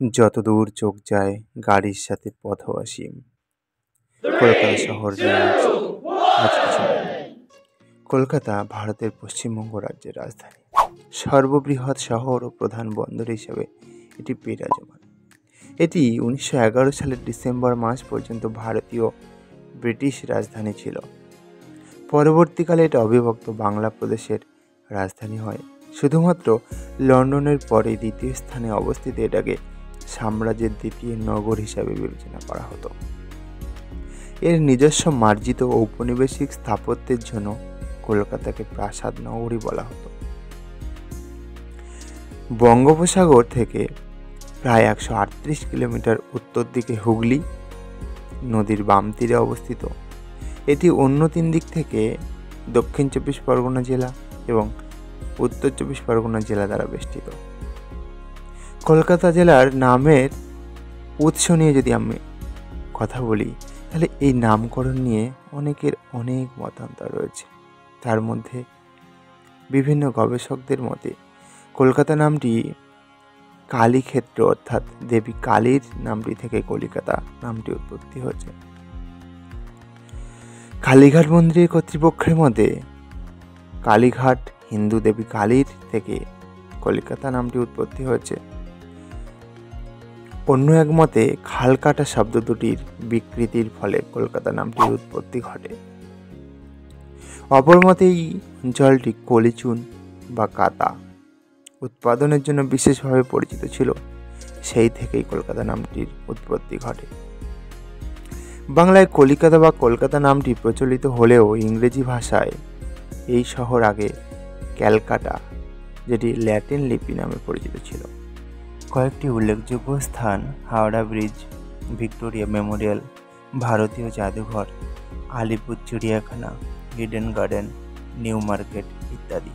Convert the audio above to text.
যতদূর চোখ যায় গাড়ির সাথে পথও অসীম। কলকাতা শহর নিয়ে আজ কিছু বলি। কলকাতা ভারতের পশ্চিমবঙ্গ রাজ্যের রাজধানী, সর্ববৃহৎ শহর ও প্রধান বন্দর হিসেবে এটি বিরাজমান। এটি 1911 সালের ডিসেম্বর মাস পর্যন্ত ভারতীয় ব্রিটিশ রাজধানী ছিল। পরবর্তীকালে এটা অবিভক্ত বাংলা প্রদেশের রাজধানী হয়। শুধুমাত্র লন্ডনের পরে দ্বিতীয় স্থানে অবস্থিত এটাকে সাম্রাজ্যের দ্বিতীয় নগর হিসাবে বিবেচনা করা হতো। এর নিজস্ব মার্জিত ঔপনিবেশিক স্থাপত্যের জন্য কলকাতাকে প্রাসাদ নগরী বলা হতো। বঙ্গোপসাগর থেকে প্রায় 138 কিলোমিটার উত্তর দিকে হুগলি নদীর বাম তীরে অবস্থিত। এটি অন্য 3 দিক থেকে দক্ষিণ 24 পরগনা জেলা এবং উত্তর 24 পরগনা জেলা দ্বারা বেষ্টিত। কলকাতা জেলার নামের উৎস নিয়ে যদি আমি কথা বলি, তাহলে এই নামকরণ নিয়ে অনেকের অনেক মতান্তর রয়েছে। তার মধ্যে বিভিন্ন গবেষকদের মতে কলকাতা নামটি কালীক্ষেত্র অর্থাৎ দেবী কালীর নামটি থেকে কলিকাতা নামটি উৎপত্তি হয়েছে। কালীঘাট মন্দিরের কর্তৃপক্ষের মতে কালীঘাট হিন্দু দেবী কালীর থেকে কলিকাতা নামটি উৎপত্তি হয়েছে। অন্য এক মতে খালকাটা শব্দ দুটির বিকৃতির ফলে কলকাতা নামটির উৎপত্তি ঘটে। অপর মতে এই অঞ্চলটি কলিচুন বা কাতা উৎপাদনের জন্য বিশেষভাবে পরিচিত ছিল, সেই থেকেই কলকাতা নামটির উৎপত্তি ঘটে। বাংলায় কলিকাতা বা কলকাতা নামটি প্রচলিত হলেও ইংরেজি ভাষায় এই শহর আগে ক্যালকাটা, যেটি ল্যাটিন লিপি নামে পরিচিত ছিল। কয়েকটি উল্লেখযোগ্য স্থান হাওড়া ব্রিজ, ভিক্টোরিয়া মেমোরিয়াল, ভারতীয় জাদুঘর, আলিপুর চিড়িয়াখানা, ইডেন গার্ডেন, নিউ মার্কেট ইত্যাদি।